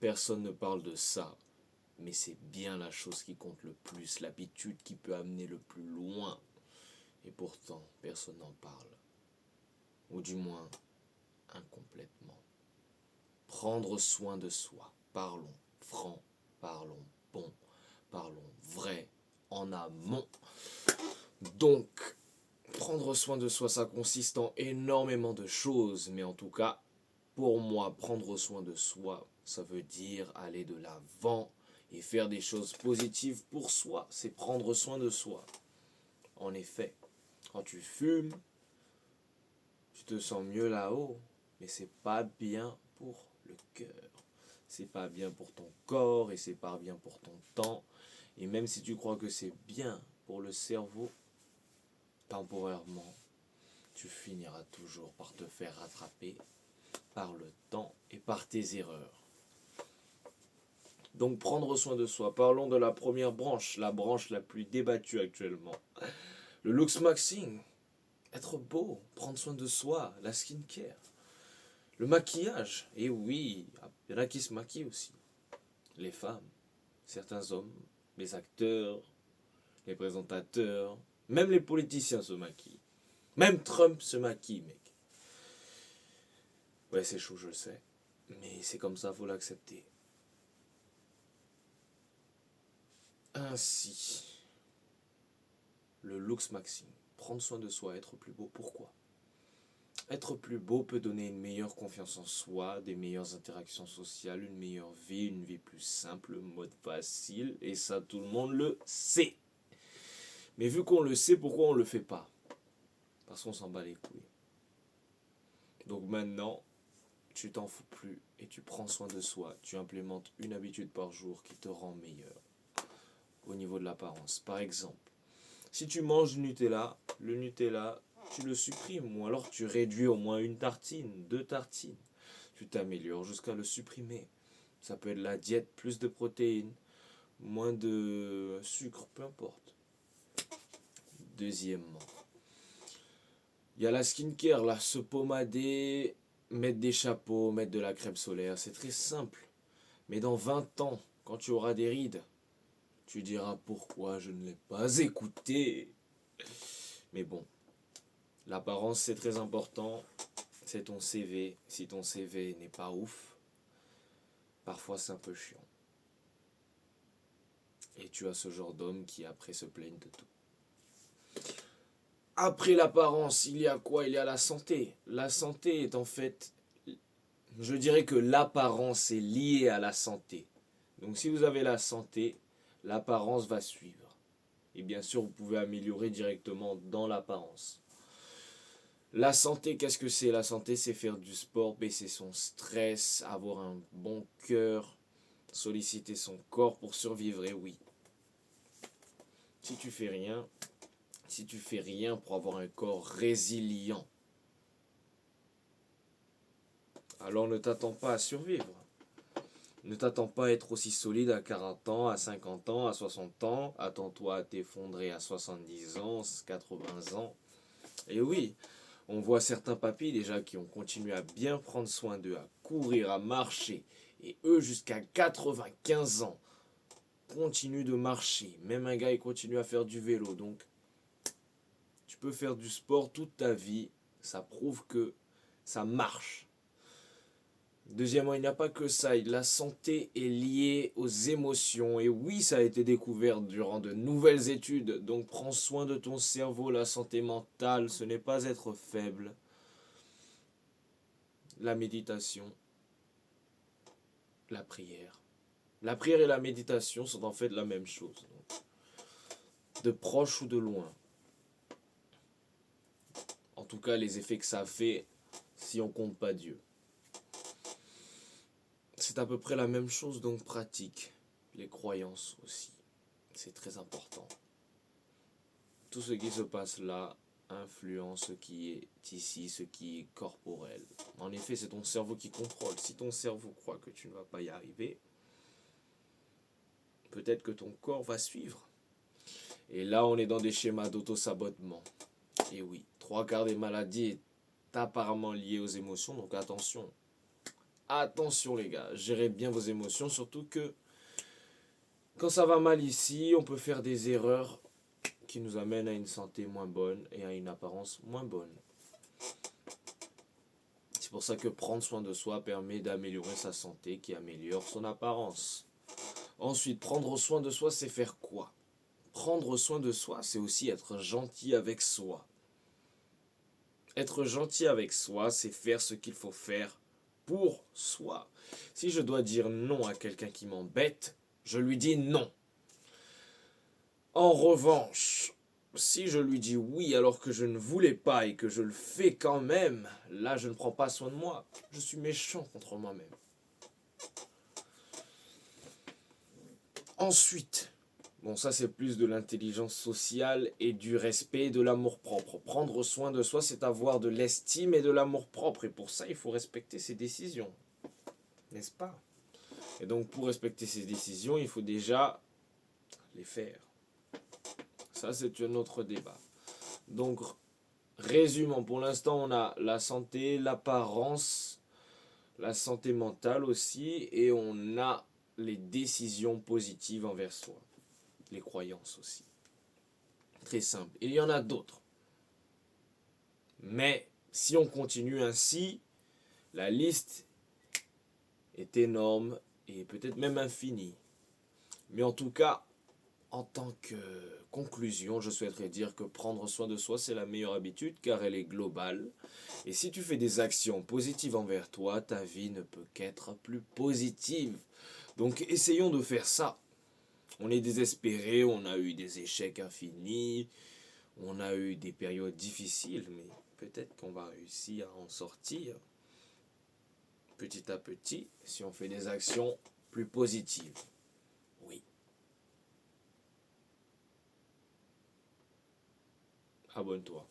Personne ne parle de ça, mais c'est bien la chose qui compte le plus, l'habitude qui peut amener le plus loin. Et pourtant, personne n'en parle. Ou du moins, incomplètement. Prendre soin de soi. Parlons franc, parlons bon, parlons vrai, en amont. Donc, prendre soin de soi, ça consiste en énormément de choses, mais en tout cas, pour moi, prendre soin de soi, ça veut dire aller de l'avant et faire des choses positives pour soi. C'est prendre soin de soi. En effet, quand tu fumes, tu te sens mieux là-haut, mais c'est pas bien pour le cœur. C'est pas bien pour ton corps et c'est pas bien pour ton temps. Et même si tu crois que c'est bien pour le cerveau, temporairement, tu finiras toujours par te faire rattraper par le temps et par tes erreurs. Donc prendre soin de soi. Parlons de la première branche, la branche la plus débattue actuellement. Le looks maxing, être beau, prendre soin de soi, la skincare. Le maquillage, et oui, il y en a qui se maquillent aussi. Les femmes, certains hommes, les acteurs, les présentateurs, même les politiciens se maquillent. Même Trump se maquille, mec. Ouais, c'est chaud, je le sais. Mais c'est comme ça, faut l'accepter. Ainsi, le looks maxing. Prendre soin de soi, être plus beau. Pourquoi? Être plus beau peut donner une meilleure confiance en soi, des meilleures interactions sociales, une meilleure vie, une vie plus simple, mode facile. Et ça, tout le monde le sait. Mais vu qu'on le sait, pourquoi on le fait pas? Parce qu'on s'en bat les couilles. Donc maintenant, tu t'en fous plus et tu prends soin de soi. Tu implémentes une habitude par jour qui te rend meilleur au niveau de l'apparence. Par exemple, si tu manges du Nutella, le Nutella, tu le supprimes ou alors tu réduis au moins une tartine, deux tartines. Tu t'améliores jusqu'à le supprimer. Ça peut être la diète, plus de protéines, moins de sucre, peu importe. Deuxièmement, il y a la skincare, là, se pommader, mettre des chapeaux, mettre de la crème solaire, c'est très simple. Mais dans 20 ans, quand tu auras des rides, tu diras pourquoi je ne l'ai pas écouté. Mais bon, l'apparence c'est très important, c'est ton CV. Si ton CV n'est pas ouf, parfois c'est un peu chiant. Et tu as ce genre d'homme qui après se plaignent de tout. Après l'apparence, il y a quoi? Il y a la santé. La santé est en fait, je dirais que l'apparence est liée à la santé. Donc si vous avez la santé, l'apparence va suivre. Et bien sûr, vous pouvez améliorer directement dans l'apparence. La santé, qu'est-ce que c'est? La santé, c'est faire du sport, baisser son stress, avoir un bon cœur, solliciter son corps pour survivre. Et oui, si tu fais rien, si tu fais rien pour avoir un corps résilient, alors ne t'attends pas à survivre. Ne t'attends pas à être aussi solide à 40 ans, à 50 ans, à 60 ans. Attends-toi à t'effondrer à 70 ans, 80 ans. Et oui, on voit certains papis déjà qui ont continué à bien prendre soin d'eux, à courir, à marcher. Et eux, jusqu'à 95 ans, continuent de marcher. Même un gars, il continue à faire du vélo. Donc, tu peux faire du sport toute ta vie. Ça prouve que ça marche. Deuxièmement, il n'y a pas que ça. La santé est liée aux émotions. Et oui, ça a été découvert durant de nouvelles études. Donc prends soin de ton cerveau. La santé mentale, ce n'est pas être faible. La méditation, la prière. La prière et la méditation sont en fait la même chose. De proche ou de loin. En tout cas, les effets que ça fait si on compte pas Dieu. C'est à peu près la même chose, donc pratique. Les croyances aussi. C'est très important. Tout ce qui se passe là influence ce qui est ici, ce qui est corporel. En effet, c'est ton cerveau qui contrôle. Si ton cerveau croit que tu ne vas pas y arriver, peut-être que ton corps va suivre. Et là, on est dans des schémas d'auto-sabotement. Et oui, 3 quarts des maladies est apparemment liées aux émotions, donc attention. attention les gars, gérez bien vos émotions, surtout que quand ça va mal ici, on peut faire des erreurs qui nous amènent à une santé moins bonne et à une apparence moins bonne. C'est pour ça que prendre soin de soi permet d'améliorer sa santé qui améliore son apparence. Ensuite, prendre soin de soi, c'est faire quoi? Prendre soin de soi, c'est aussi être gentil avec soi. Être gentil avec soi, c'est faire ce qu'il faut faire pour soi. Si je dois dire non à quelqu'un qui m'embête, je lui dis non. En revanche, si je lui dis oui alors que je ne voulais pas et que je le fais quand même, là je ne prends pas soin de moi. Je suis méchant contre moi-même. Ensuite, bon ça c'est plus de l'intelligence sociale et du respect et de l'amour-propre. Prendre soin de soi, c'est avoir de l'estime et de l'amour-propre. Et pour ça, il faut respecter ses décisions. N'est-ce pas? Et donc pour respecter ses décisions, il faut déjà les faire. Ça c'est un autre débat. Donc résumons, pour l'instant on a la santé, l'apparence, la santé mentale aussi, et on a les décisions positives envers soi, les croyances aussi. Très simple. Il y en a d'autres. Mais si on continue ainsi, la liste est énorme et peut-être même infinie. Mais en tout cas, en tant que conclusion, je souhaiterais dire que prendre soin de soi, c'est la meilleure habitude car elle est globale. Et si tu fais des actions positives envers toi, ta vie ne peut qu'être plus positive. Donc essayons de faire ça. On est désespéré, on a eu des échecs infinis, on a eu des périodes difficiles, mais peut-être qu'on va réussir à en sortir petit à petit si on fait des actions plus positives. Oui. Abonne-toi.